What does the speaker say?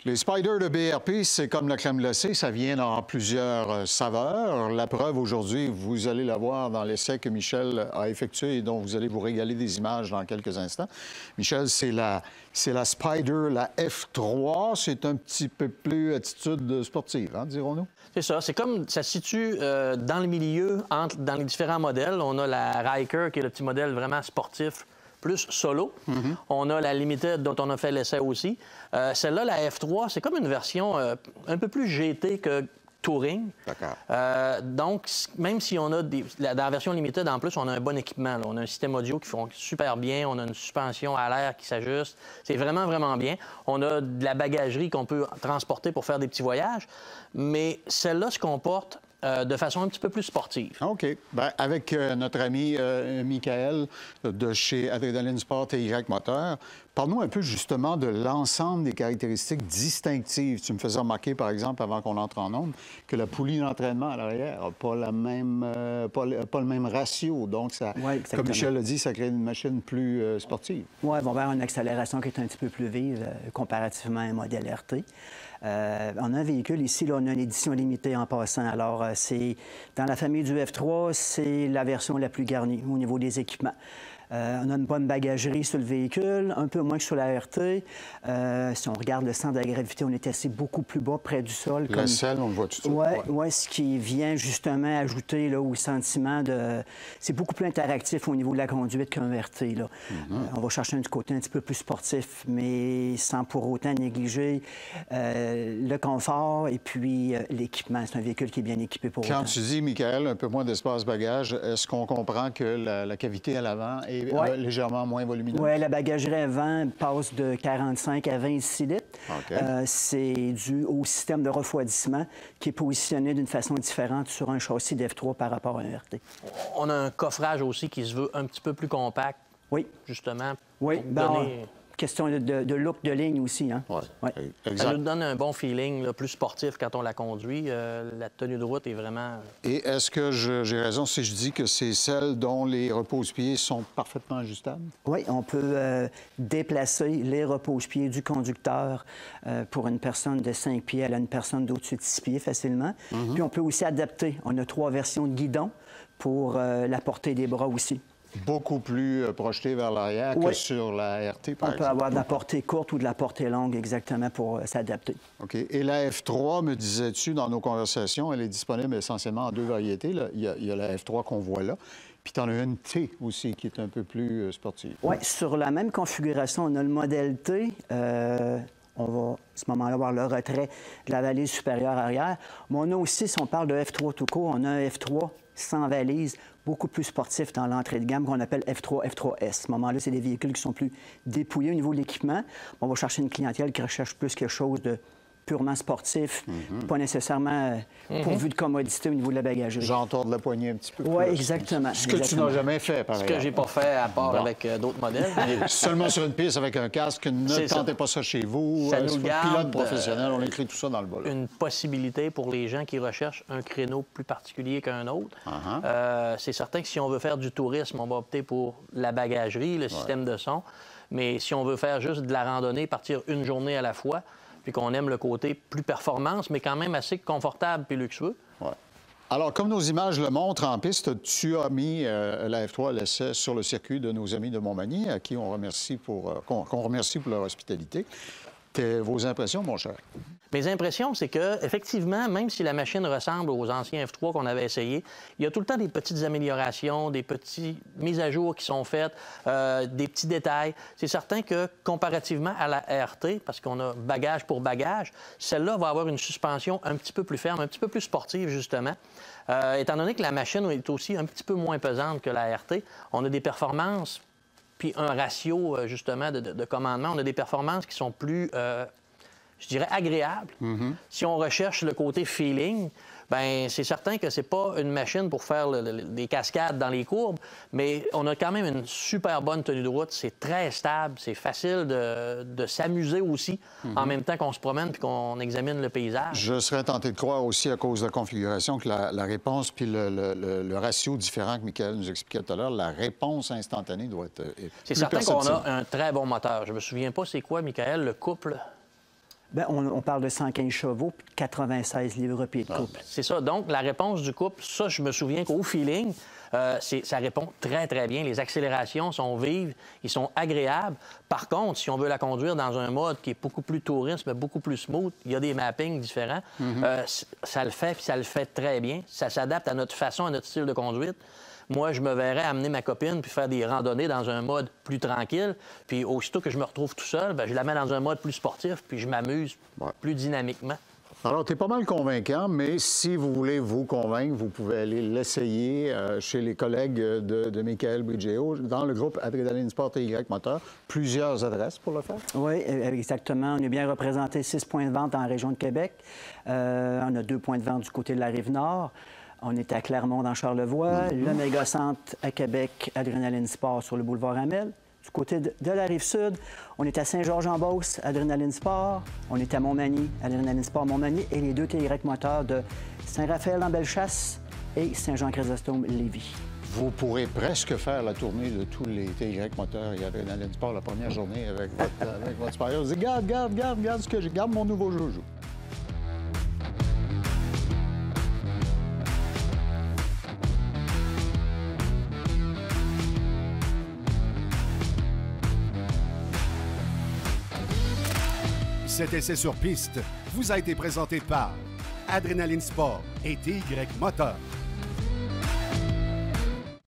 Les Spyder de BRP, c'est comme la crème glacée, ça vient dans plusieurs saveurs. La preuve aujourd'hui, vous allez la voir dans l'essai que Michel a effectué et dont vous allez vous régaler des images dans quelques instants. Michel, c'est la Spyder, la F3. C'est un petit peu plus attitude sportive, hein, dirons-nous? C'est ça. C'est comme ça se situe dans le milieu, dans les différents modèles. On a la Ryker, qui est le petit modèle vraiment sportif, plus solo. On a la Limited, dont on a fait l'essai aussi. Celle-là, la F3, c'est comme une version un peu plus GT que Touring. D'accord. Donc, même si on a dans la version Limited, en plus, on a un bon équipement. Là. On a un système audio qui fonctionne super bien. On a une suspension à l'air qui s'ajuste. C'est vraiment, vraiment bien. On a de la bagagerie qu'on peut transporter pour faire des petits voyages. Mais celle-là se comporte de façon un petit peu plus sportive. OK. Bien, avec notre ami Michael de chez Adrenaline Sport et Y Moteur, parle-nous un peu justement de l'ensemble des caractéristiques distinctives. Tu me faisais remarquer, par exemple, avant qu'on entre en onde, que la poulie d'entraînement à l'arrière n'a pas, pas le même ratio. Donc, ça, comme Michel l'a dit, ça crée une machine plus sportive. Oui, ils vont vers une accélération qui est un petit peu plus vive comparativement à un modèle RT. On a un véhicule ici, là, on a une édition limitée en passant. Alors, c'est dans la famille du F3, c'est la version la plus garnie au niveau des équipements. On a une bonne bagagerie sur le véhicule, un peu moins que sur la RT. Si on regarde le centre de la gravité, on est assis beaucoup plus bas, près du sol. La selle, on le voit tout de suite. Oui, ce qui vient justement ajouter là, au sentiment de... C'est beaucoup plus interactif au niveau de la conduite qu'un RT. Là. On va chercher un côté un petit peu plus sportif, mais sans pour autant négliger le confort et puis l'équipement. C'est un véhicule qui est bien équipé pour autant. Quand tu dis, Michael, un peu moins d'espace bagage, est-ce qu'on comprend que la cavité à l'avant est légèrement moins volumineuse? Oui, la bagagerie avant passe de 45 à 26 litres. Okay. C'est dû au système de refroidissement qui est positionné d'une façon différente sur un châssis d'F3 par rapport à un RT. On a un coffrage aussi qui se veut un petit peu plus compact. Oui. Justement. Oui, donner... question de look de ligne aussi. Hein? Oui, exact. Ça nous donne un bon feeling, là, plus sportif quand on la conduit. La tenue de route est vraiment... Et est-ce que j'ai raison si je dis que c'est celle dont les repose-pieds sont parfaitement ajustables? Oui, on peut déplacer les repose-pieds du conducteur pour une personne de 5 pieds à une personne d'au-dessus de 6 pieds facilement. Puis on peut aussi adapter. On a 3 versions de guidon pour la portée des bras aussi. Beaucoup plus projeté vers l'arrière que sur la RT, par exemple. On peut avoir de la portée courte ou de la portée longue, exactement, pour s'adapter. OK. Et la F3, me disais-tu, dans nos conversations, elle est disponible essentiellement en 2 variétés. Là. Il y a la F3 qu'on voit là. Puis tu en as une T aussi, qui est un peu plus sportive. Oui, sur la même configuration, on a le modèle T. On va, à ce moment-là, avoir le retrait de la valise supérieure arrière. Mais on a aussi, si on parle de F3 tout court, on a un F3 sans valise, beaucoup plus sportif dans l'entrée de gamme qu'on appelle F3, F3S. À ce moment-là, c'est des véhicules qui sont plus dépouillés au niveau de l'équipement. On va chercher une clientèle qui recherche plus quelque chose de purement sportif, pas nécessairement pourvu de commodité au niveau de la bagagerie. J'entends de la poignée un petit peu plus. Oui, exactement. Ce que tu n'as jamais fait, par exemple. Ce que j'ai pas fait, à part avec d'autres modèles. Seulement sur une piste avec un casque, ne tentez pas ça chez vous. Ça nous garde, pilote professionnel, on écrit tout ça dans le bas. Une possibilité pour les gens qui recherchent un créneau plus particulier qu'un autre. C'est certain que si on veut faire du tourisme, on va opter pour la bagagerie, le système de son. Mais si on veut faire juste de la randonnée, partir une journée à la fois, puis qu'on aime le côté plus performance, mais quand même assez confortable puis luxueux. Ouais. Alors, comme nos images le montrent en piste, tu as mis la F3 à l'essai sur le circuit de nos amis de Montmagny, à qui on remercie qu'on remercie pour leur hospitalité. Vos impressions, mon cher? Mes impressions, c'est que effectivement, même si la machine ressemble aux anciens F3 qu'on avait essayés, il y a tout le temps des petites améliorations, des petites mises à jour qui sont faites, des petits détails. C'est certain que comparativement à la RT, parce qu'on a bagage pour bagage, celle-là va avoir une suspension un petit peu plus ferme, un petit peu plus sportive, justement. Étant donné que la machine est aussi un petit peu moins pesante que la RT, on a des performances puis un ratio, justement, de commandement. On a des performances qui sont plus, je dirais, agréables. Si on recherche le côté feeling, bien, c'est certain que c'est pas une machine pour faire des cascades dans les courbes, mais on a quand même une super bonne tenue de route. C'est très stable, c'est facile de s'amuser aussi, en même temps qu'on se promène puis qu'on examine le paysage. Je serais tenté de croire aussi, à cause de la configuration, que la réponse puis le ratio différent que Michael nous expliquait tout à l'heure, la réponse instantanée doit être C'est certain qu'on a un très bon moteur. Je me souviens pas c'est quoi, Michael, le couple Bien, on parle de 115 chevaux puis 96 livres-pieds de couple. C'est ça. Donc, la réponse du couple, ça, je me souviens qu'au feeling, ça répond très, très bien. Les accélérations sont vives, ils sont agréables. Par contre, si on veut la conduire dans un mode qui est beaucoup plus tourisme, beaucoup plus smooth, il y a des mappings différents, ça le fait, puis ça le fait très bien. Ça s'adapte à notre façon, à notre style de conduite. Moi, je me verrais amener ma copine puis faire des randonnées dans un mode plus tranquille. Puis aussitôt que je me retrouve tout seul, bien, je la mets dans un mode plus sportif puis je m'amuse plus dynamiquement. Alors, tu es pas mal convaincant, mais si vous voulez vous convaincre, vous pouvez aller l'essayer chez les collègues de Michael Brigeo dans le groupe Adrénaline Sport et Y Moteur. Plusieurs adresses pour le faire. Oui, exactement. On est bien représenté 6 points de vente dans la région de Québec. On a 2 points de vente du côté de la Rive-Nord. On est à Clermont, dans Charlevoix. Le méga-centre à Québec, Adrénaline Sport sur le boulevard Amel. Du côté de la Rive-Sud, on est à Saint-Georges-en-Beauce, Adrénaline Sport. On est à Montmagny, Adrénaline Sport Montmagny. Et les 2 TY moteurs de Saint-Raphaël-en-Bellechasse et Saint-Jean-Chrysostome-Lévis. Vous pourrez presque faire la tournée de tous les TY moteurs et Adrénaline Sport la première journée avec votre supérieur. Vous dites, regarde ce que j'ai, garde mon nouveau joujou. Cet essai sur piste vous a été présenté par Adrénaline Sport et TY Moteur.